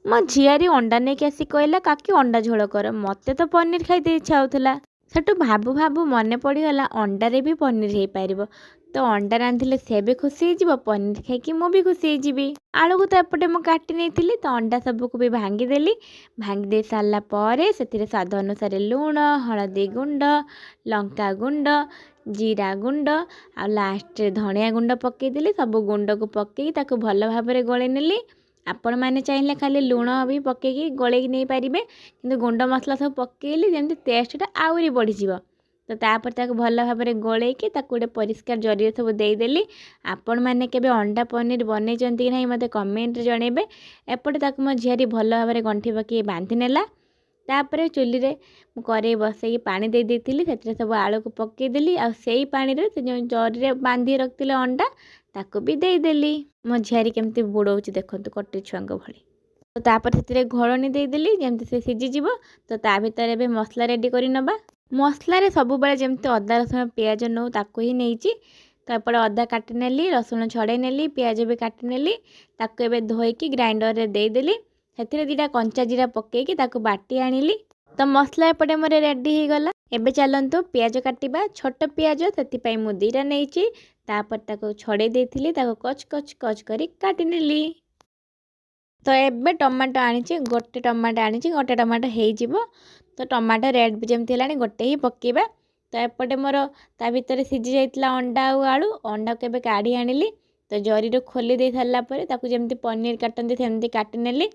ମୋ ଝିଆରୀ ଅଣ୍ଡା ନେଇକି ଆସି କହିଲା କାକି ଅଣ୍ଡା ଝୋଳ କର। ମୋତେ ତ ପନିର ଖାଇତେ ଇଚ୍ଛା ହେଉଥିଲା। ସେଠୁ ଭାବୁ ଭାବୁ ମନେ ପଡ଼ିଗଲା ଅଣ୍ଡାରେ ବି ପନିର ହେଇପାରିବ। ତ ଅଣ୍ଡା ରାନ୍ଧିଲେ ସେ ବି ଖୁସି ହେଇଯିବ, ପନିର ଖାଇକି ମୁଁ ବି ଖୁସି ହେଇଯିବି। ଆଳୁକୁ ତ ଏପଟେ ମୁଁ କାଟି ନେଇଥିଲି, ତ ଅଣ୍ଡା ସବୁକୁ ବି ଭାଙ୍ଗିଦେଲି। ଭାଙ୍ଗି ଦେଇ ସାରିଲା ପରେ ସେଥିରେ ସ୍ୱାଦ ଅନୁସାରେ ଲୁଣ, ହଳଦୀ ଗୁଣ୍ଡ, ଲଙ୍କା ଗୁଣ୍ଡ, ଜିରା ଗୁଣ୍ଡ ଆଉ ଲାଷ୍ଟରେ ଧଣିଆ ଗୁଣ୍ଡ ପକେଇଦେଲି। ସବୁ ଗୁଣ୍ଡକୁ ପକେଇକି ତାକୁ ଭଲ ଭାବରେ ଗୋଳେଇ ନେଲି। ଆପଣମାନେ ଚାହିଁଲେ ଖାଲି ଲୁଣ ବି ପକେଇକି ଗୋଳେଇକି ନେଇପାରିବେ, କିନ୍ତୁ ଗୁଣ୍ଡ ମସଲା ସବୁ ପକେଇଲି ଯେମିତି ଟେଷ୍ଟଟା ଆହୁରି ବଢ଼ିଯିବ। ତ ତାପରେ ତାକୁ ଭଲ ଭାବରେ ଗୋଳେଇକି ତାକୁ ଗୋଟେ ପରିଷ୍କାର ଜରିରେ ସବୁ ଦେଇଦେଲି। ଆପଣମାନେ କେବେ ଅଣ୍ଡା ପନିର ବନେଇଛନ୍ତି କି ନାହିଁ ମୋତେ କମେଣ୍ଟରେ ଜଣେଇବେ। ଏପଟେ ତାକୁ ମୋ ଝିଆରୀ ଭଲ ଭାବରେ ଗଣ୍ଠି ପକାଇ ବାନ୍ଧି ନେଲା। ତାପରେ ଚୁଲିରେ ମୁଁ କରେଇ ବସେଇକି ପାଣି ଦେଇ ଦେଇଥିଲି, ସେଥିରେ ସବୁ ଆଳୁକୁ ପକେଇଦେଲି। ଆଉ ସେଇ ପାଣିରେ ସେ ଯେଉଁ ଜରିରେ ବାନ୍ଧି ରଖିଥିଲେ ଅଣ୍ଡା ତାକୁ ବି ଦେଇଦେଲି। ମୋ ଝିଆରୀ କେମିତି ବୁଡ଼ଉଛି ଦେଖନ୍ତୁ କଟୁରୀ ଛୁଆଙ୍କ ଭଳି। ତ ତାପରେ ସେଥିରେ ଘୋଡ଼ଣି ଦେଇଦେଲି ଯେମିତି ସେ ସିଝିଯିବ। ତ ତା ଭିତରେ ଏବେ ମସଲା ରେଡ଼ି କରି ନେବା। ମସଲାରେ ସବୁବେଳେ ଯେମିତି ଅଦା ରସୁଣ ପିଆଜ ନେଉ ତାକୁ ହିଁ ନେଇଛି। ତ ଏପଟେ ଅଦା କାଟି ନେଲି, ରସୁଣ ଛଡ଼େଇ ନେଲି, ପିଆଜ ବି କାଟି ନେଲି। ତାକୁ ଏବେ ଧୋଇକି ଗ୍ରାଇଣ୍ଡରରେ ଦେଇଦେଲି। ସେଥିରେ ଦୁଇଟା କଞ୍ଚା ଜିରା ପକେଇକି ତାକୁ ବାଟି ଆଣିଲି। ତ ମସଲା ଏପଟେ ମୋର ରେଡ଼ି ହେଇଗଲା। ଏବେ ଚାଲନ୍ତୁ ପିଆଜ କାଟିବା। ଛୋଟ ପିଆଜ ସେଥିପାଇଁ ମୁଁ 2ଟା ନେଇଛି। ତାପରେ ତାକୁ ଛଡ଼େଇ ଦେଇଥିଲି, ତାକୁ କଚ୍ କଚ୍ କଚ୍ କରି କାଟି ନେଲି। ତ ଏବେ ଟମାଟୋ ଆଣିଛି, ଗୋଟେ ଟମାଟୋ ଆଣିଛି, ଗୋଟେ ଟମାଟୋ ହେଇଯିବ। ତ ଟମାଟୋ ରେଡ୍ ବି ଯେମିତି ହେଲାଣି ଗୋଟେ ହିଁ ପକାଇବା। ତ ଏପଟେ ମୋର ତା ଭିତରେ ସିଝି ଯାଇଥିଲା ଅଣ୍ଡା ଆଉ ଆଳୁ। ଅଣ୍ଡାକୁ ଏବେ କାଢ଼ି ଆଣିଲି। ତ ଜରିରୁ ଖୋଲି ଦେଇ ସାରିଲା ପରେ ତାକୁ ଯେମିତି ପନିର କାଟନ୍ତି ସେମିତି କାଟି ନେଲି।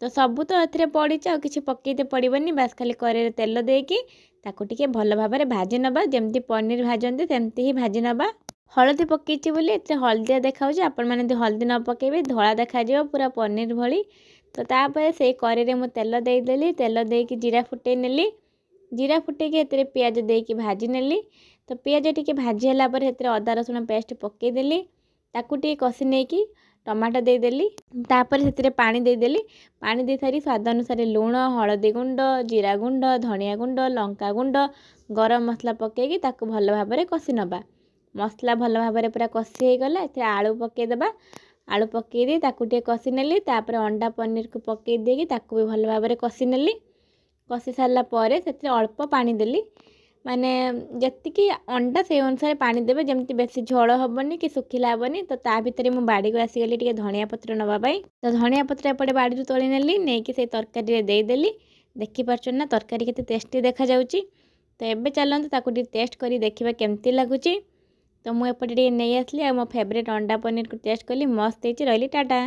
ତ ସବୁ ତ ଏଥିରେ ପଡ଼ିଛି, ଆଉ କିଛି ପକାଇତେ ପଡ଼ିବନି। ବାସ୍ ଖାଲି କଡ଼େଇରେ ତେଲ ଦେଇକି ତାକୁ ଟିକେ ଭଲ ଭାବରେ ଭାଜି ନେବା। ଯେମିତି ପନିର ଭାଜନ୍ତି ସେମିତି ହିଁ ଭାଜି ନେବା। ହଳଦୀ ପକାଇଛି ବୋଲି ଏଥିରେ ହଳଦିଆ ଦେଖାଯାଉଛି। ଆପଣମାନେ ଯଦି ହଳଦୀ ନ ପକାଇବେ ଧଳା ଦେଖାଯିବ ପୁରା ପନିର ଭଳି। ତ ତାପରେ ସେଇ କଡ଼େଇରେ ମୁଁ ତେଲ ଦେଇଦେଲି। ତେଲ ଦେଇକି ଜିରା ଫୁଟେଇ ନେଲି। ଜିରା ଫୁଟେଇକି ଏଥିରେ ପିଆଜ ଦେଇକି ଭାଜି ନେଲି। ତ ପିଆଜ ଟିକେ ଭାଜି ହେଲା ପରେ ସେଥିରେ ଅଦା ରସୁଣ ପେଷ୍ଟ ପକାଇଦେଲି। ତାକୁ ଟିକେ କଷି ନେଇକି ଟମାଟୋ ଦେଇଦେଲି। ତାପରେ ସେଥିରେ ପାଣି ଦେଇଦେଲି। ପାଣି ଦେଇ ସାରି ସ୍ୱାଦ ଅନୁସାରେ ଲୁଣ, ହଳଦୀ ଗୁଣ୍ଡ, ଜିରା ଗୁଣ୍ଡ, ଧଣିଆ ଗୁଣ୍ଡ, ଲଙ୍କା ଗୁଣ୍ଡ, ଗରମ ମସଲା ପକାଇକି ତାକୁ ଭଲ ଭାବରେ କଷି ନେବା। ମସଲା ଭଲ ଭାବରେ ପୁରା କଷି ହେଇଗଲା। ଏଥିରେ ଆଳୁ ପକାଇଦେବା। ଆଳୁ ପକାଇ ଦେଇ ତାକୁ ଟିକେ କଷି ନେଲି। ତାପରେ ଅଣ୍ଡା ପନିରକୁ ପକାଇ ଦେଇକି ତାକୁ ବି ଭଲ ଭାବରେ କଷି ନେଲି। କଷି ସାରିଲା ପରେ ସେଥିରେ ଅଳ୍ପ ପାଣି ଦେଲି, ମାନେ ଯେତିକି ଅଣ୍ଡା ସେଇ ଅନୁସାରେ ପାଣି ଦେବେ, ଯେମିତି ବେଶୀ ଝୋଳ ହେବନି କି ଶୁଖିଲା ହେବନି। ତ ତା ଭିତରେ ମୁଁ ବାଡ଼ିକୁ ଆସିଗଲି ଟିକେ ଧଣିଆ ପତ୍ର ନେବା ପାଇଁ। ତ ଧଣିଆ ପତ୍ର ଏପଟେ ବାଡ଼ିରୁ ତୋଳି ନେଲି, ନେଇକି ସେଇ ତରକାରୀରେ ଦେଇଦେଲି। ଦେଖିପାରୁଛନ୍ତି ନା ତରକାରୀ କେତେ ଟେଷ୍ଟି ଦେଖାଯାଉଛି। ତ ଏବେ ଚାଲନ୍ତୁ ତାକୁ ଟିକେ ଟେଷ୍ଟ କରି ଦେଖିବା କେମିତି ଲାଗୁଛି। ତ ମୁଁ ଏପଟେ ଟିକେ ନେଇ ଆସିଲି ଆଉ ମୋ ଫେଭରେଟ୍ ଅଣ୍ଡା ପନିରକୁ ଟେଷ୍ଟ କଲି। ମସ୍ତ ହେଇଛି। ରହିଲି, ଟାଟା।